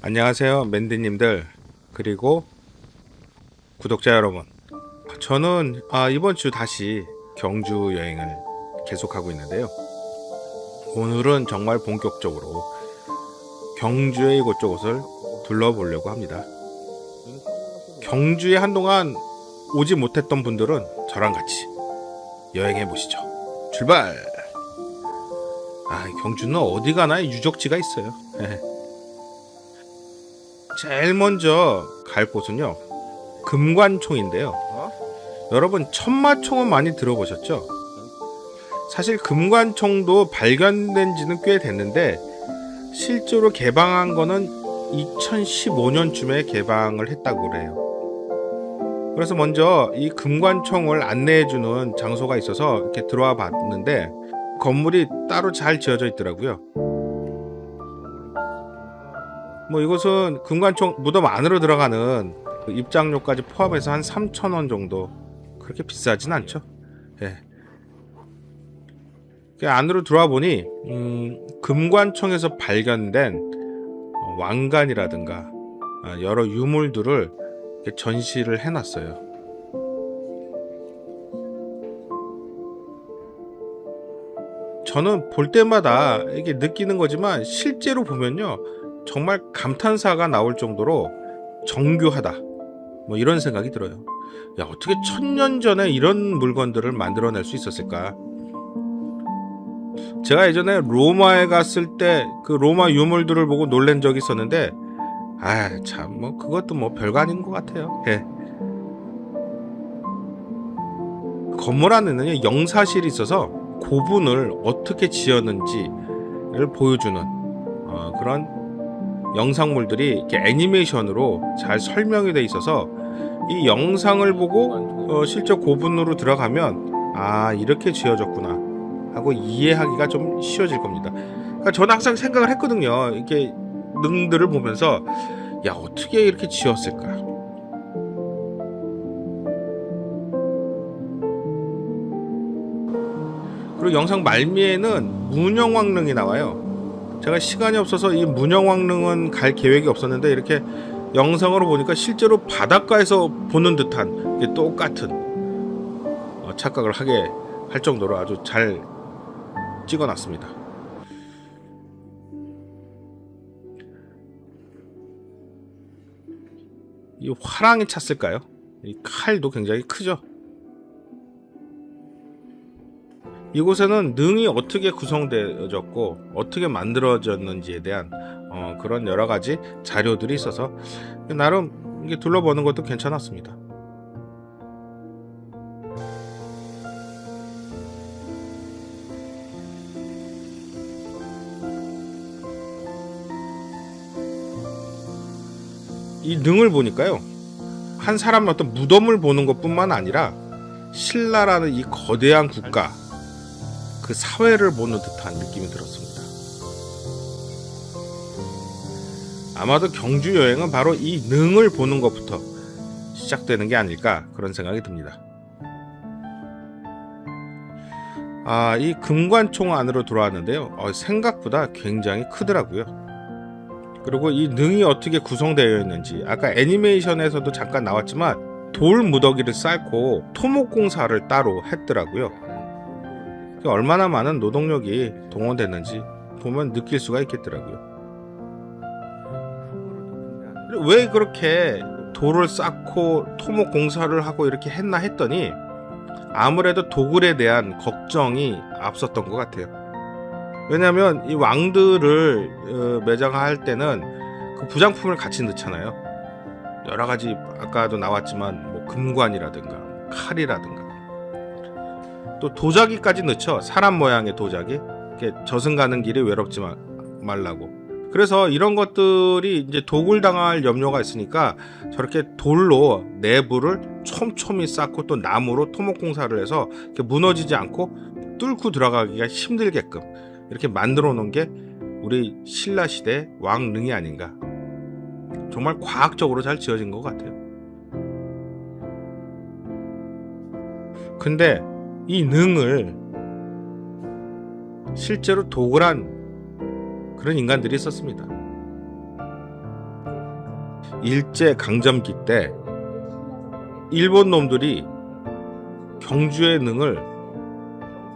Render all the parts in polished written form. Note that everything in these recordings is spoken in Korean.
안녕하세요, 맨드님들 그리고 구독자 여러분. 저는 이번 주 다시 경주 여행을 계속하고 있는데요. 오늘은 정말 본격적으로 경주의 이곳저곳을 둘러보려고 합니다. 경주에 한동안 오지 못했던 분들은 저랑 같이 여행해 보시죠. 출발! 경주는 어디 가나 유적지가 있어요. 제일 먼저 갈 곳은요, 금관총인데요. 여러분, 천마총은 많이 들어보셨죠? 사실 금관총도 발견된 지는 꽤 됐는데 실제로 개방한 거는 2015년쯤에 개방을 했다고 그래요. 그래서 먼저 이 금관총을 안내해주는 장소가 있어서 이렇게 들어와 봤는데 건물이 따로 잘 지어져 있더라고요. 이곳은 금관총 무덤 안으로 들어가는 입장료까지 포함해서 한 3,000원 정도, 그렇게 비싸진 않죠. 그 안으로 들어와 보니 금관총에서 발견된 왕관이라든가 여러 유물들을 전시를 해놨어요. 저는 볼 때마다 이게 느끼는 거지만 실제로 보면요, 정말 감탄사가 나올 정도로 정교하다, 이런 생각이 들어요. 어떻게 1000년 전에 이런 물건들을 만들어낼 수 있었을까? 제가 예전에 로마에 갔을 때 그 로마 유물들을 보고 놀란 적이 있었는데 참 그것도 별거 아닌 것 같아요. 건물 안에는 영사실이 있어서 고분을 어떻게 지었는지를 보여주는 그런 영상물들이 이렇게 애니메이션으로 잘 설명이 돼 있어서 이 영상을 보고 실제 고분으로 들어가면 이렇게 지어졌구나 하고 이해하기가 좀 쉬워질 겁니다. 그러니까 저는 항상 생각을 했거든요. 이렇게 능들을 보면서 어떻게 이렇게 지었을까? 그리고 영상 말미에는 문영왕릉이 나와요. 제가 시간이 없어서 이 문영왕릉은 갈 계획이 없었는데 이렇게 영상으로 보니까 실제로 바닷가에서 보는 듯한 똑같은 착각을 하게 할 정도로 아주 잘 찍어놨습니다. 이 화랑이 찼을까요? 이 칼도 굉장히 크죠. 이곳에는 능이 어떻게 구성되어졌고 어떻게 만들어졌는지에 대한 그런 여러 가지 자료들이 있어서 나름 이게 둘러보는 것도 괜찮았습니다. 이 능을 보니까요, 한 사람의 어떤 무덤을 보는 것뿐만 아니라 신라라는 이 거대한 국가, 그 사회를 보는 듯한 느낌이 들었습니다. 아마도 경주 여행은 바로 이 능을 보는 것부터 시작되는 게 아닐까, 그런 생각이 듭니다. 이 금관총 안으로 들어왔는데요, 생각보다 굉장히 크더라고요. 그리고 이 능이 어떻게 구성되어 있는지, 아까 애니메이션에서도 잠깐 나왔지만 돌 무더기를 쌓고 토목공사를 따로 했더라고요. 얼마나 많은 노동력이 동원됐는지 보면 느낄 수가 있겠더라고요. 왜 그렇게 돌을 쌓고 토목공사를 하고 이렇게 했나 했더니 아무래도 도굴에 대한 걱정이 앞섰던 것 같아요. 왜냐하면 이 왕들을 매장할 때는 그 부장품을 같이 넣잖아요. 여러 가지 아까도 나왔지만 금관이라든가 칼이라든가 또 도자기까지 넣죠. 사람 모양의 도자기, 이렇게 저승 가는 길이 외롭지 말라고. 그래서 이런 것들이 이제 도굴당할 염려가 있으니까 저렇게 돌로 내부를 촘촘히 쌓고 또 나무로 토목공사를 해서 이렇게 무너지지 않고 뚫고 들어가기가 힘들게끔 이렇게 만들어 놓은 게 우리 신라 시대 왕릉이 아닌가. 정말 과학적으로 잘 지어진 것 같아요. 근데 이 능을 실제로 도굴한 그런 인간들이 있었습니다. 일제 강점기 때 일본 놈들이 경주의 능을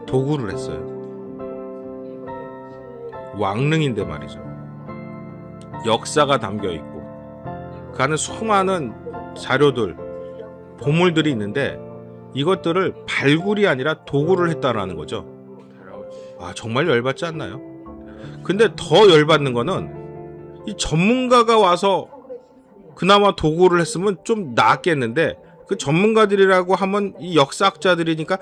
도구를 했어요. 왕릉인데 말이죠. 역사가 담겨 있고 그 안에 수많은 자료들, 보물들이 있는데 이것들을 발굴이 아니라 도구를 했다라는 거죠. 아, 정말 열받지 않나요? 근데 더 열받는 거는 이 전문가가 와서 그나마 도구를 했으면 좀 나았겠는데 그 전문가들이라고 하면 이 역사학자들이니까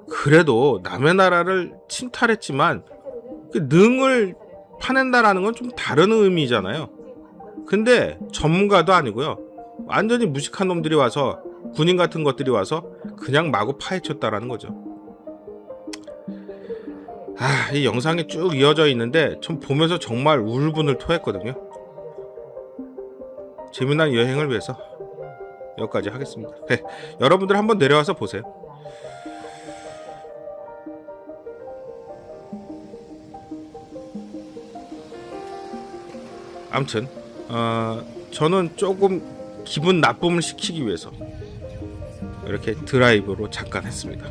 그래도 남의 나라를 침탈했지만 그 능을 파낸다라는 건 좀 다른 의미잖아요. 근데 전문가도 아니고요. 완전히 무식한 놈들이 와서 군인 같은 것들이 와서 그냥 마구 파헤쳤다라는 거죠. 아, 이 영상이 쭉 이어져 있는데 전 보면서 정말 울분을 토했거든요. 재미난 여행을 위해서 여기까지 하겠습니다. 네, 여러분들 한번 내려와서 보세요. 아무튼 저는 조금 기분 나쁨을 시키기 위해서 이렇게 드라이브로 잠깐 했습니다.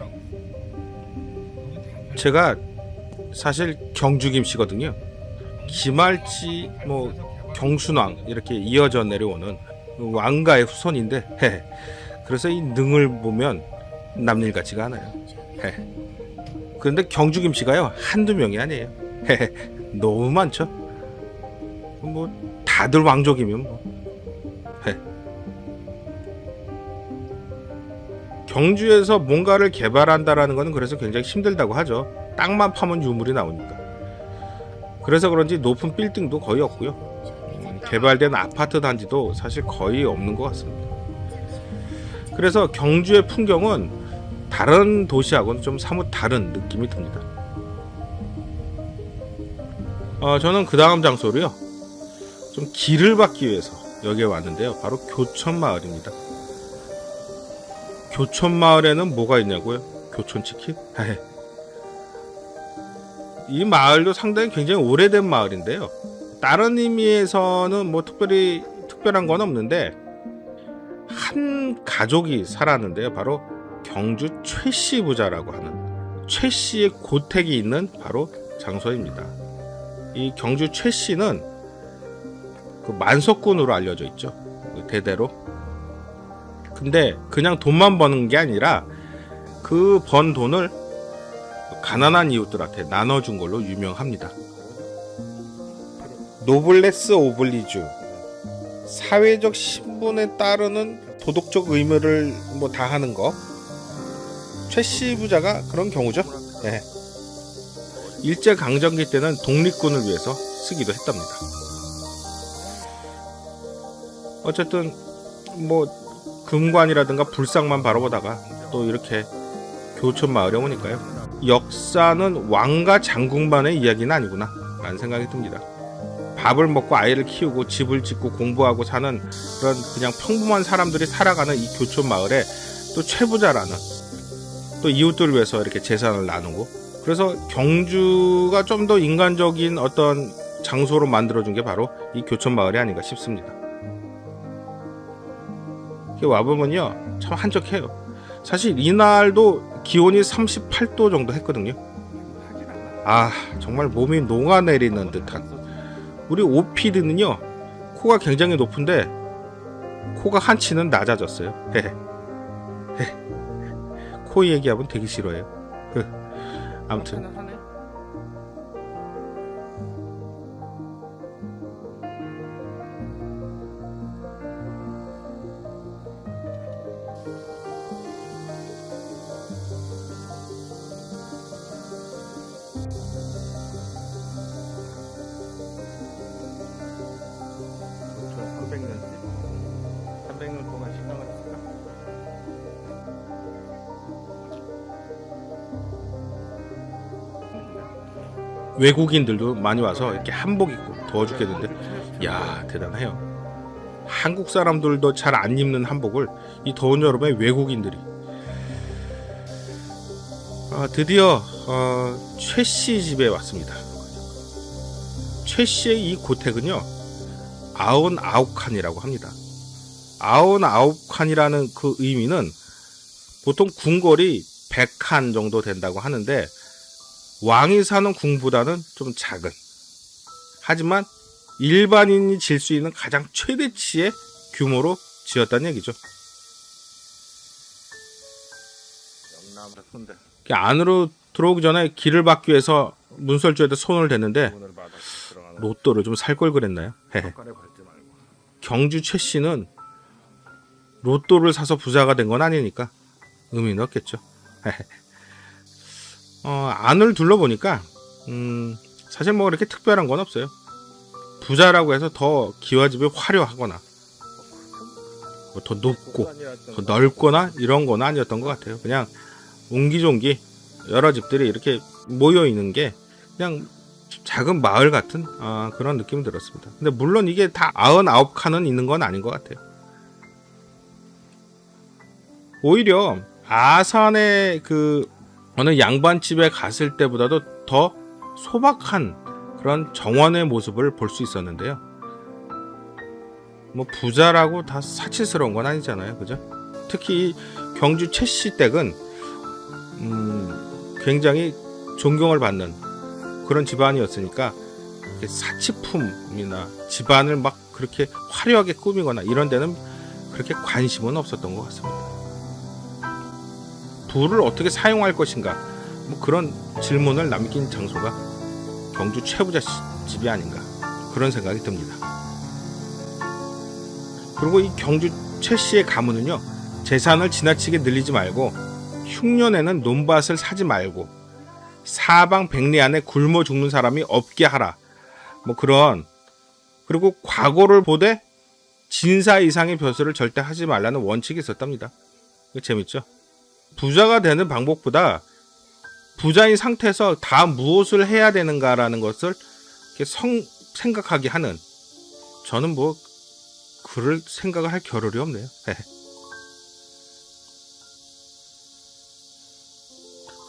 제가 사실 경주김씨거든요. 기말치, 경순왕 이렇게 이어져 내려오는 왕가의 후손인데 그래서 이 능을 보면 남일 같지가 않아요. 그런데 경주김씨가요 한두 명이 아니에요. 너무 많죠. 다들 왕족이면 경주에서 뭔가를 개발한다라는 것은 그래서 굉장히 힘들다고 하죠. 땅만 파면 유물이 나오니까. 그래서 그런지 높은 빌딩도 거의 없고요. 개발된 아파트 단지도 사실 거의 없는 것 같습니다. 그래서 경주의 풍경은 다른 도시하고는 좀 사뭇 다른 느낌이 듭니다. 저는 그 다음 장소로요, 좀 길을 받기 위해서 여기에 왔는데요. 바로 교촌마을입니다. 교촌마을에는 뭐가 있냐고요? 교촌치킨? 이 마을도 상당히 굉장히 오래된 마을인데요. 다른 의미에서는 특별히 특별한 건 없는데 한 가족이 살았는데요. 바로 경주 최씨 부자라고 하는 최씨의 고택이 있는 바로 장소입니다. 이 경주 최씨는 그 만석군으로 알려져 있죠. 대대로. 근데 그냥 돈만 버는 게 아니라 그 번 돈을 가난한 이웃들한테 나눠준 걸로 유명합니다. 노블레스 오블리주, 사회적 신분에 따르는 도덕적 의무를 다하는 거. 최씨 부자가 그런 경우죠. 네. 일제 강점기 때는 독립군을 위해서 쓰기도 했답니다. 어쨌든 금관이라든가 불상만 바라보다가 또 이렇게 교촌 마을에 오니까요, 역사는 왕과 장군만의 이야기는 아니구나 라는 생각이 듭니다. 밥을 먹고 아이를 키우고 집을 짓고 공부하고 사는 그런 그냥 평범한 사람들이 살아가는 이 교촌 마을에 또 최부자라는 또 이웃들을 위해서 이렇게 재산을 나누고, 그래서 경주가 좀 더 인간적인 어떤 장소로 만들어준 게 바로 이 교촌 마을이 아닌가 싶습니다. 와보면요 참 한적해요. 사실 이날도 기온이 38도 정도 했거든요. 아, 정말 몸이 녹아내리는 듯한. 우리 OPD는요 코가 굉장히 높은데 코가 한치는 낮아졌어요. 코 얘기하면 되게 싫어해요. 아무튼 외국인들도 많이 와서 이렇게 한복 입고 더워 죽겠는데, 이야 대단해요. 한국 사람들도 잘 안 입는 한복을 이 더운 여름에 외국인들이. 드디어 최씨 집에 왔습니다. 최씨의 이 고택은요 아흔아홉 합니다. 아흔아홉 그 의미는 보통 궁궐이 100칸 정도 된다고 하는데 왕이 사는 궁보다는 좀 작은, 하지만 일반인이 질 수 있는 가장 최대치의 규모로 지었다는 얘기죠. 안으로 들어오기 전에 길을 막기 위해서 문설주에다 손을 댔는데 로또를 좀 살 걸 그랬나요? 경주 최 씨는 로또를 사서 부자가 된 건 아니니까 의미는 없겠죠. 안을 둘러보니까 사실 뭐 그렇게 특별한 건 없어요. 부자라고 해서 더 기와집이 화려하거나 더 높고 더 넓거나 이런 건 아니었던 것 같아요. 그냥 옹기종기 여러 집들이 이렇게 모여 있는 게 그냥 작은 마을 같은 그런 느낌이 들었습니다. 근데 물론 이게 다 99칸은 있는 건 아닌 것 같아요. 오히려 아산의 그 어느 양반집에 갔을 때보다도 더 소박한 그런 정원의 모습을 볼 수 있었는데요. 뭐 부자라고 다 사치스러운 건 아니잖아요, 그죠? 특히 경주 최씨 댁은 굉장히 존경을 받는 그런 집안이었으니까 사치품이나 집안을 막 그렇게 화려하게 꾸미거나 이런 데는 그렇게 관심은 없었던 것 같습니다. 부를 어떻게 사용할 것인가, 뭐 그런 질문을 남긴 장소가 경주 최부자 집이 아닌가, 그런 생각이 듭니다. 그리고 이 경주 최 씨의 가문은요, 재산을 지나치게 늘리지 말고 흉년에는 논밭을 사지 말고 사방 백리 안에 굶어 죽는 사람이 없게 하라, 뭐 그런, 그리고 과거를 보되 진사 이상의 벼슬을 절대 하지 말라는 원칙이 있었답니다. 재밌죠? 부자가 되는 방법보다 부자인 상태에서 다 무엇을 해야 되는가라는 것을 이렇게 생각하게 하는, 저는 뭐 그럴 생각을 할 겨를이 없네요.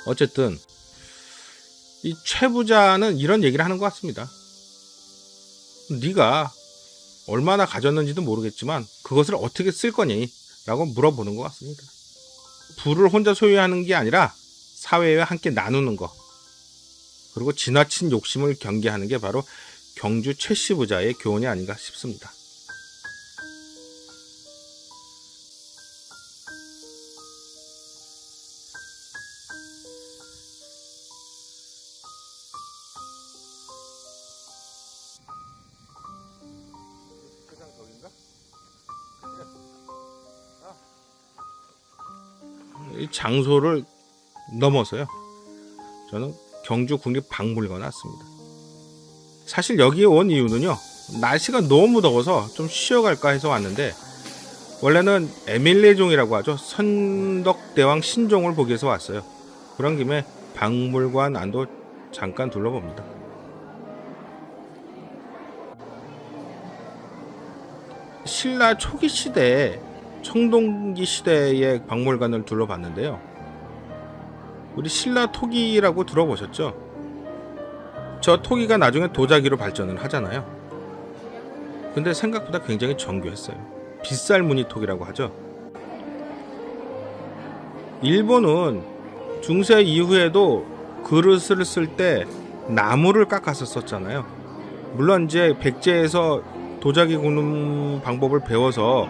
어쨌든 이 최부자는 이런 얘기를 하는 것 같습니다. 네가 얼마나 가졌는지도 모르겠지만 그것을 어떻게 쓸 거니? 라고 물어보는 것 같습니다. 부를 혼자 소유하는 게 아니라 사회와 함께 나누는 것, 그리고 지나친 욕심을 경계하는 게 바로 경주 최씨 부자의 교훈이 아닌가 싶습니다. 이 장소를 넘어서요, 저는 경주 국립박물관에 왔습니다. 사실 여기에 온 이유는요, 날씨가 너무 더워서 좀 쉬어갈까 해서 왔는데, 원래는 에밀레종이라고 하죠, 선덕대왕 신종을 보기 위해서 왔어요. 그런 김에 박물관 안도 잠깐 둘러봅니다. 신라 초기 시대에 청동기 시대의 박물관을 둘러봤는데요, 우리 신라 토기라고 들어보셨죠? 저 토기가 나중에 도자기로 발전을 하잖아요. 근데 생각보다 굉장히 정교했어요. 빗살무늬 토기라고 하죠. 일본은 중세 이후에도 그릇을 쓸 때 나무를 깎아서 썼잖아요. 물론 이제 백제에서 도자기 굽는 방법을 배워서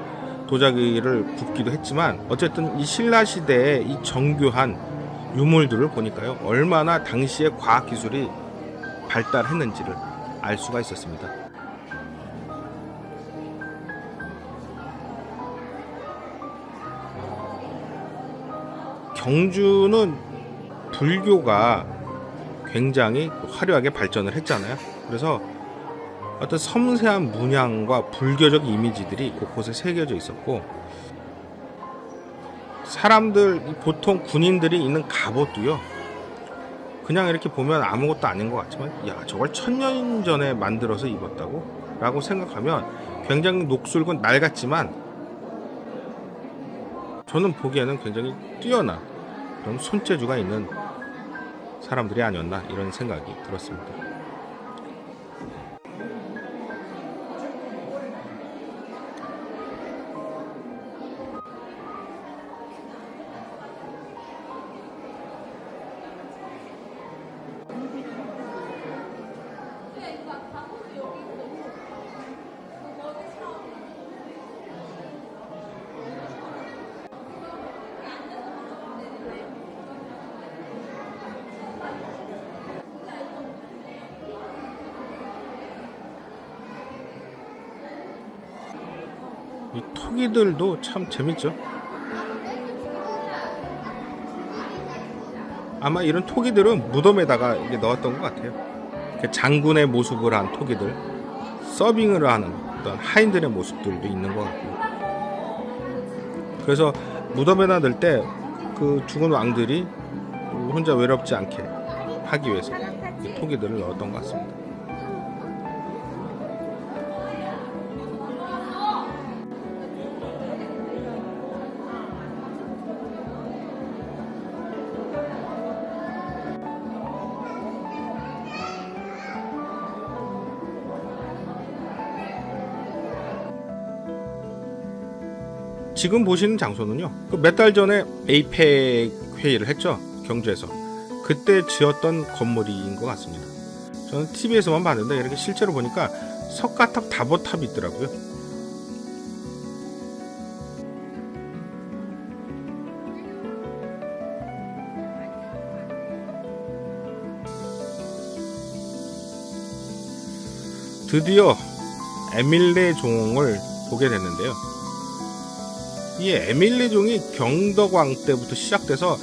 도자기를 굽기도 했지만, 어쨌든 이 신라 시대의 이 정교한 유물들을 보니까요, 얼마나 당시의 과학기술이 발달했는지를 알 수가 있었습니다. 경주는 불교가 굉장히 화려하게 발전을 했잖아요. 그래서 어떤 섬세한 문양과 불교적 이미지들이 곳곳에 새겨져 있었고, 사람들, 보통 군인들이 입는 갑옷도요, 그냥 이렇게 보면 아무것도 아닌 것 같지만, 야, 저걸 1000년 전에 만들어서 입었다고? 라고 생각하면 굉장히 녹슬고 낡았지만, 저는 보기에는 굉장히 뛰어난 그런 손재주가 있는 사람들이 아니었나, 이런 생각이 들었습니다. 이 토기들도 참 재밌죠. 아마 이런 토기들은 무덤에다가 이게 넣었던 것 같아요. 장군의 모습을 한 토기들, 서빙을 하는 어떤 하인들의 모습들도 있는 것 같고요. 그래서 무덤에다 넣을 때 그 죽은 왕들이 혼자 외롭지 않게 하기 위해서 토기들을 넣었던 것 같습니다. 지금 보시는 장소는요, 몇 달 전에 에이펙 회의를 했죠, 경주에서. 그때 지었던 건물인 것 같습니다. 저는 TV에서만 봤는데 이렇게 실제로 보니까 석가탑 다보탑이 있더라고요. 드디어 에밀레 종을 보게 됐는데요. 이 에밀레 종이 경덕왕 때부터 시작돼서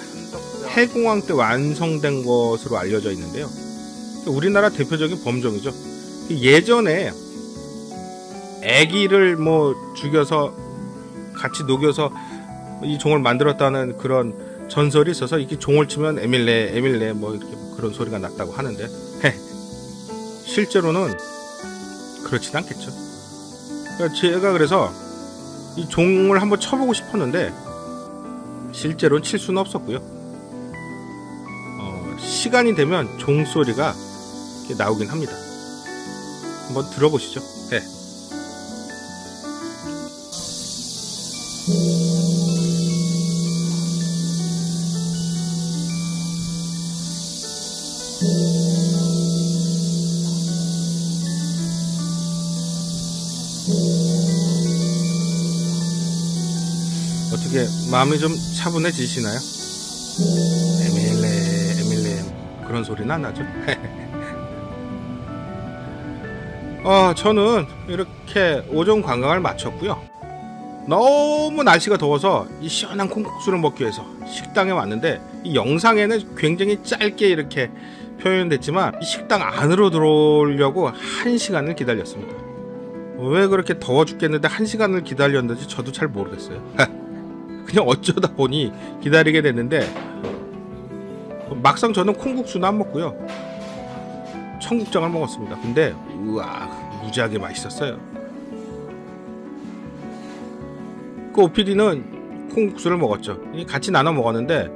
해공왕 때 완성된 것으로 알려져 있는데요. 우리나라 대표적인 범종이죠. 예전에 애기를 죽여서 같이 녹여서 이 종을 만들었다는 그런 전설이 있어서 이렇게 종을 치면 에밀레 이렇게 그런 소리가 났다고 하는데, 실제로는 그렇진 않겠죠. 제가 그래서 이 종을 한번 쳐보고 싶었는데 실제로는 칠 수는 없었고요. 시간이 되면 종소리가 나오긴 합니다. 한번 들어보시죠. 네. 어떻게 마음이 좀 차분해지시나요? 에밀레 그런 소리는 안 나죠? 저는 이렇게 오전 관광을 마쳤고요. 너무 날씨가 더워서 이 시원한 콩국수를 먹기 위해서 식당에 왔는데, 이 영상에는 굉장히 짧게 이렇게 표현됐지만 이 식당 안으로 들어오려고 1시간을 기다렸습니다. 왜 그렇게 더워 죽겠는데 1시간을 기다렸는지 저도 잘 모르겠어요. 그냥 어쩌다 보니 기다리게 됐는데, 막상 저는 콩국수는 안 먹고요, 청국장을 먹었습니다. 근데 우와, 무지하게 맛있었어요. 그 오피디는 콩국수를 먹었죠. 같이 나눠 먹었는데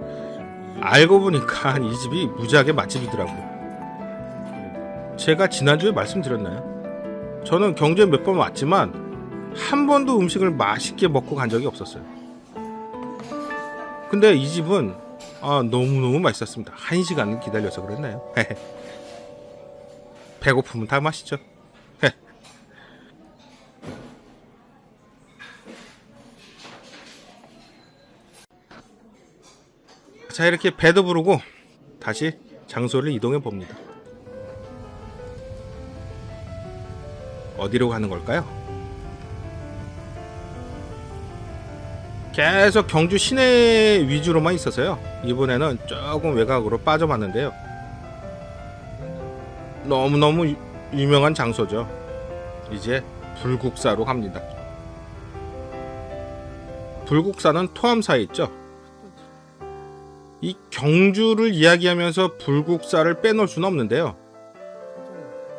알고 보니까 이 집이 무지하게 맛집이더라고요. 제가 지난주에 말씀드렸나요? 저는 경주에 몇 번 왔지만 한 번도 음식을 맛있게 먹고 간 적이 없었어요. 근데 이 집은 너무너무 맛있었습니다. 1시간을 기다려서 그랬나요? 배고프면 다 맛있죠. 자, 이렇게 배도 부르고 다시 장소를 이동해 봅니다. 어디로 가는 걸까요? 계속 경주 시내 위주로만 있어서요, 이번에는 조금 외곽으로 빠져봤는데요, 너무너무 유명한 장소죠. 이제 불국사로 갑니다. 불국사는 토암사에 있죠. 이 경주를 이야기하면서 불국사를 빼놓을 수는 없는데요,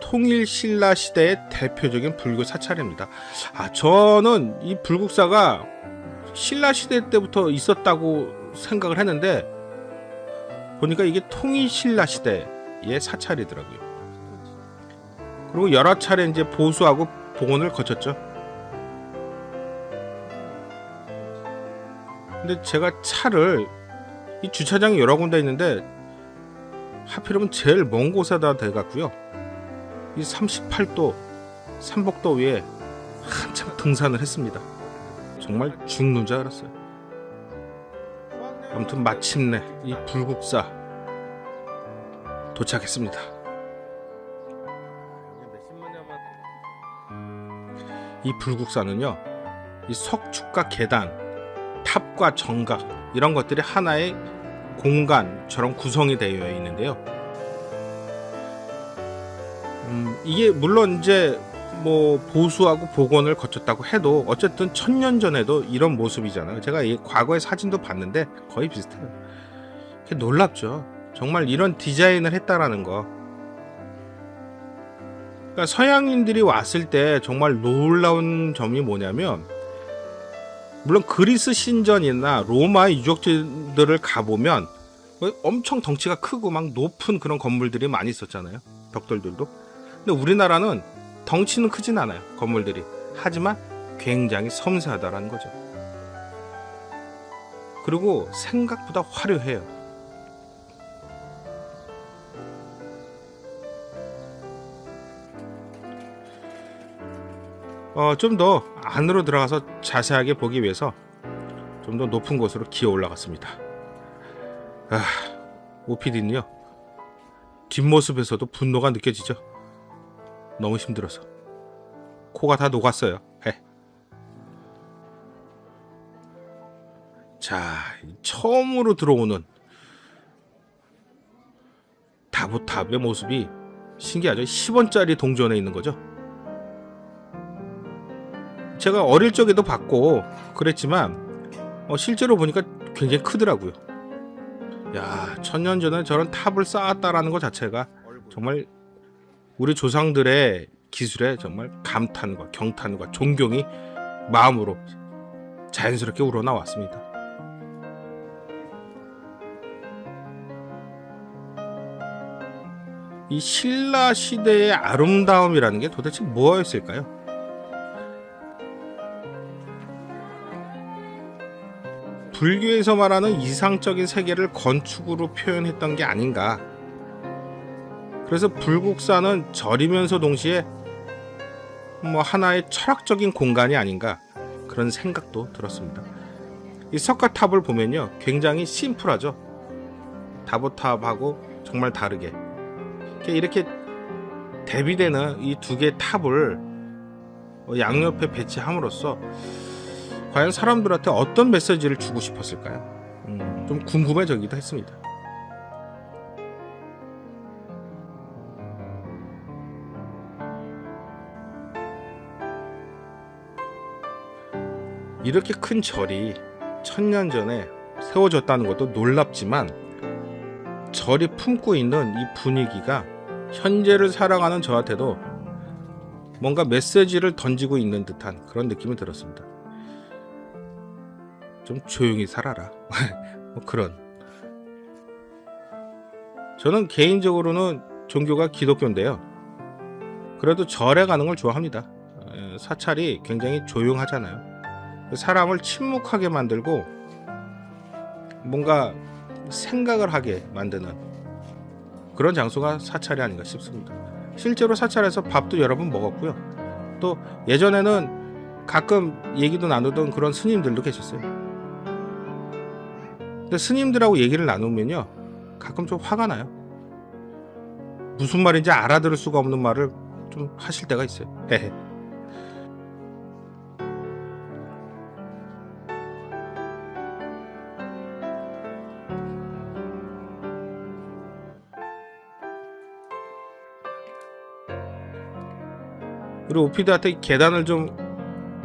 통일신라 시대의 대표적인 불교 사찰입니다. 저는 이 불국사가 신라 시대 때부터 있었다고 생각을 했는데 보니까 이게 통일신라 시대의 사찰이더라고요. 그리고 여러 차례 이제 보수하고 복원을 거쳤죠. 근데 제가 차를, 이 주차장이 여러 군데 있는데 하필이면 제일 먼 곳에다 대갔고요. 이 38도 삼복도 위에 한참 등산을 했습니다. 정말 죽는 줄 알았어요. 아무튼 마침내 이 불국사 도착했습니다. 이 불국사는요, 이 석축과 계단, 탑과 정각 이런 것들이 하나의 공간처럼 구성이 되어 있는데요. 이게 물론 이제 뭐 보수하고 복원을 거쳤다고 해도 어쨌든 1000년 전에도 이런 모습이잖아요. 제가 이 과거의 사진도 봤는데 거의 비슷해요. 놀랍죠. 정말 이런 디자인을 했다라는 거. 그러니까 서양인들이 왔을 때 정말 놀라운 점이 뭐냐면, 물론 그리스 신전이나 로마 유적지들을 가보면 엄청 덩치가 크고 막 높은 그런 건물들이 많이 있었잖아요. 벽돌들도. 근데 우리나라는 덩치는 크진 않아요, 건물들이. 하지만 굉장히 섬세하다라는 거죠. 그리고 생각보다 화려해요. 좀 더 안으로 들어가서 자세하게 보기 위해서 좀 더 높은 곳으로 기어 올라갔습니다. OPD는요, 뒷모습에서도 분노가 느껴지죠. 너무 힘들어서 코가 다 녹았어요. 자, 처음으로 들어오는 다보탑의 모습이 신기하죠. 10원짜리 동전에 있는 거죠. 제가 어릴 적에도 봤고 그랬지만 실제로 보니까 굉장히 크더라고요. 야, 1000년 전에 저런 탑을 쌓았다라는 것 자체가 정말 우리 조상들의 기술에 정말 감탄과 경탄과 존경이 마음으로 자연스럽게 우러나왔습니다. 이 신라 시대의 아름다움이라는 게 도대체 뭐였을까요? 불교에서 말하는 이상적인 세계를 건축으로 표현했던 게 아닌가. 그래서 불국사는 절이면서 동시에 하나의 철학적인 공간이 아닌가, 그런 생각도 들었습니다. 이 석가탑을 보면요, 굉장히 심플하죠. 다보탑하고 정말 다르게 이렇게 대비되는 이 두 개의 탑을 양옆에 배치함으로써 과연 사람들한테 어떤 메시지를 주고 싶었을까요? 좀 궁금해지기도 했습니다. 이렇게 큰 절이 1000년 전에 세워졌다는 것도 놀랍지만, 절이 품고 있는 이 분위기가 현재를 살아가는 저한테도 뭔가 메시지를 던지고 있는 듯한 그런 느낌이 들었습니다. 좀 조용히 살아라. 그런. 저는 개인적으로는 종교가 기독교인데요. 그래도 절에 가는 걸 좋아합니다. 사찰이 굉장히 조용하잖아요. 사람을 침묵하게 만들고 뭔가 생각을 하게 만드는 그런 장소가 사찰이 아닌가 싶습니다. 실제로 사찰에서 밥도 여러 번 먹었고요. 또 예전에는 가끔 얘기도 나누던 그런 스님들도 계셨어요. 근데 스님들하고 얘기를 나누면요, 가끔 좀 화가 나요. 무슨 말인지 알아들을 수가 없는 말을 좀 하실 때가 있어요. 그리고 오피드한테 계단을 좀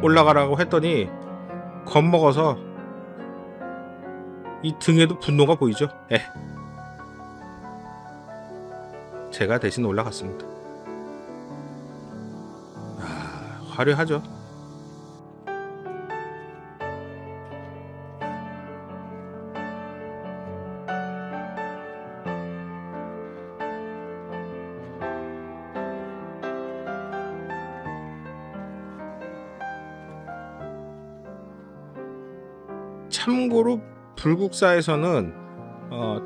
올라가라고 했더니 겁먹어서 이 등에도 분노가 보이죠. 제가 대신 올라갔습니다. 화려하죠. 참고로 불국사에서는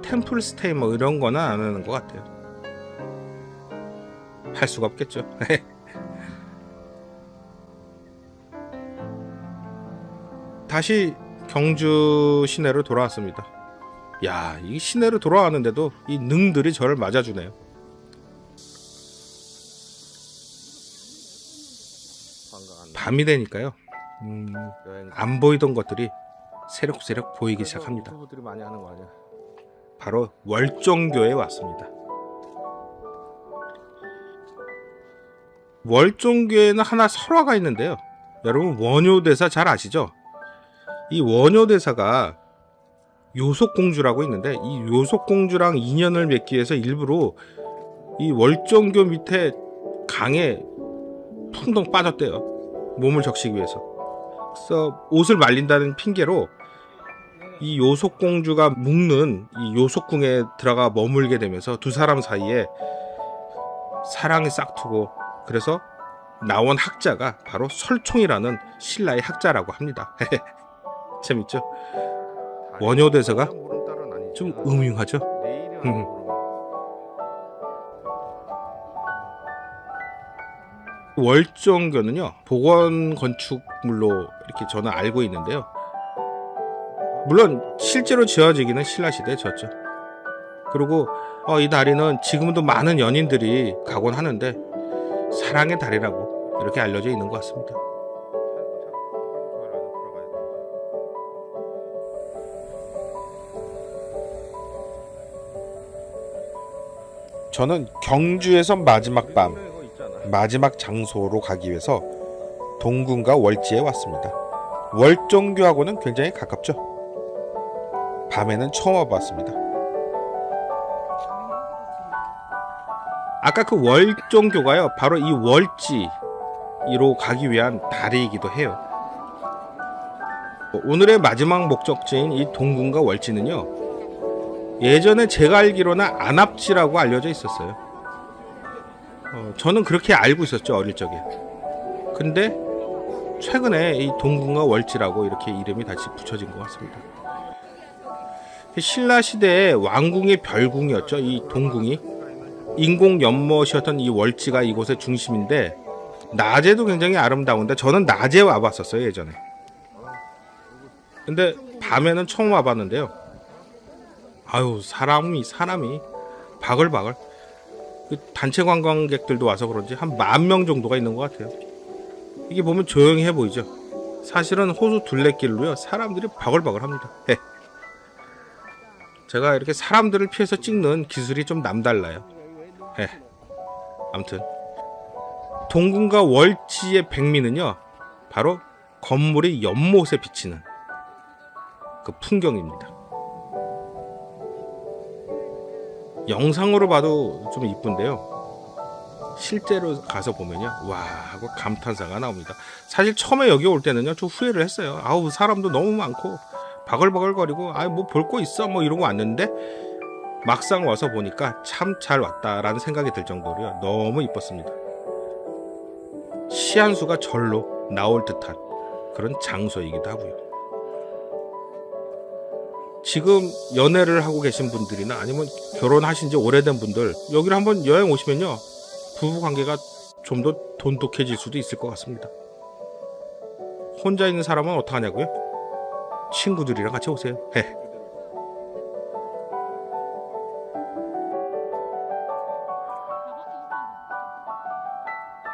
템플 스테이 이런 거는 안 하는 것 같아요. 할 수가 없겠죠. 다시 경주 시내로 돌아왔습니다. 야, 이 시내로 돌아왔는데도 이 능들이 저를 맞아주네요. 밤이 되니까요, 안 보이던 것들이 새록새록 보이기 시작합니다. 유튜브들이 많이 하는 거 아니야? 바로 월정교에 왔습니다. 월정교에는 하나 설화가 있는데요. 여러분 원효대사 잘 아시죠? 이 원효대사가 요속공주라고 있는데 이 요속공주랑 인연을 맺기 위해서 일부러 이 월정교 밑에 강에 풍덩 빠졌대요. 몸을 적시기 위해서. 그래서 옷을 말린다는 핑계로 이 요속공주가 묵는 이 요속궁에 들어가 머물게 되면서 두 사람 사이에 사랑이 싹트고, 그래서 나온 학자가 바로 설총이라는 신라의 학자라고 합니다. 재밌죠? 원효대사가 좀 음흉하죠? 월정교는요, 복원 건축물로 이렇게 저는 알고 있는데요. 물론 실제로 지어지기는 신라시대에 지었죠. 그리고 이 다리는 지금도 많은 연인들이 가곤 하는데 사랑의 다리라고 이렇게 알려져 있는 것 같습니다. 저는 경주에서 마지막 밤, 마지막 장소로 가기 위해서 동궁과 월지에 왔습니다. 월정교하고는 굉장히 가깝죠. 밤에는 처음 와봤습니다. 아까 그 월정교가요, 바로 이 월지로 가기 위한 다리이기도 해요. 오늘의 마지막 목적지인 이 동궁과 월지는요, 예전에 제가 알기로는 안압지라고 알려져 있었어요. 저는 그렇게 알고 있었죠, 어릴 적에. 근데 최근에 이 동궁과 월지라고 이렇게 이름이 다시 붙여진 것 같습니다. 신라 시대의 왕궁의 별궁이었죠, 이 동궁이. 인공 연못이었던 이 월지가 이곳의 중심인데 낮에도 굉장히 아름다운데 저는 낮에 와봤었어요, 예전에. 근데 밤에는 처음 와봤는데요. 아유, 사람이 바글바글. 단체 관광객들도 와서 그런지 한 10,000명 정도가 있는 것 같아요. 이게 보면 조용해 보이죠. 사실은 호수 둘레길로요, 사람들이 바글바글합니다. 제가 이렇게 사람들을 피해서 찍는 기술이 좀 남달라요. 아무튼 동궁과 월지의 백미는요, 바로 건물이 연못에 비치는 그 풍경입니다. 영상으로 봐도 좀 이쁜데요, 실제로 가서 보면요, 와 하고 감탄사가 나옵니다. 사실 처음에 여기 올 때는요, 좀 후회를 했어요. 아우, 사람도 너무 많고 바글바글거리고 뭐 볼 거 있어 뭐 이러고 왔는데 막상 와서 보니까 참 잘 왔다라는 생각이 들 정도로요, 너무 이뻤습니다. 시 한 수가 절로 나올 듯한 그런 장소이기도 하고요. 지금 연애를 하고 계신 분들이나 아니면 결혼하신 지 오래된 분들, 여기를 한번 여행 오시면요, 부부 관계가 좀 더 돈독해질 수도 있을 것 같습니다. 혼자 있는 사람은 어떡하냐고요? 친구들이랑 같이 오세요.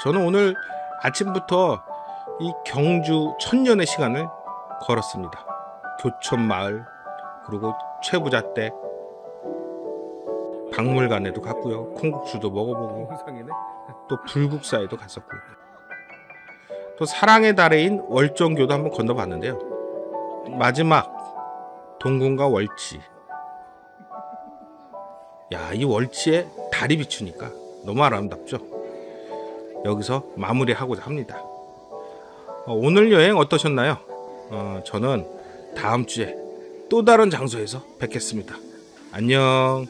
저는 오늘 아침부터 이 경주 천년의 시간을 걸었습니다. 교촌마을, 그리고 최부잣댁, 박물관에도 갔고요, 콩국수도 먹어보고, 또 불국사에도 갔었고요, 또 사랑의 다리인 월정교도 한번 건너봤는데요. 마지막 동궁과 월지, 야, 이 월지에 달이 비추니까 너무 아름답죠. 여기서 마무리하고자 합니다. 오늘 여행 어떠셨나요? 저는 다음 주에 또 다른 장소에서 뵙겠습니다. 안녕.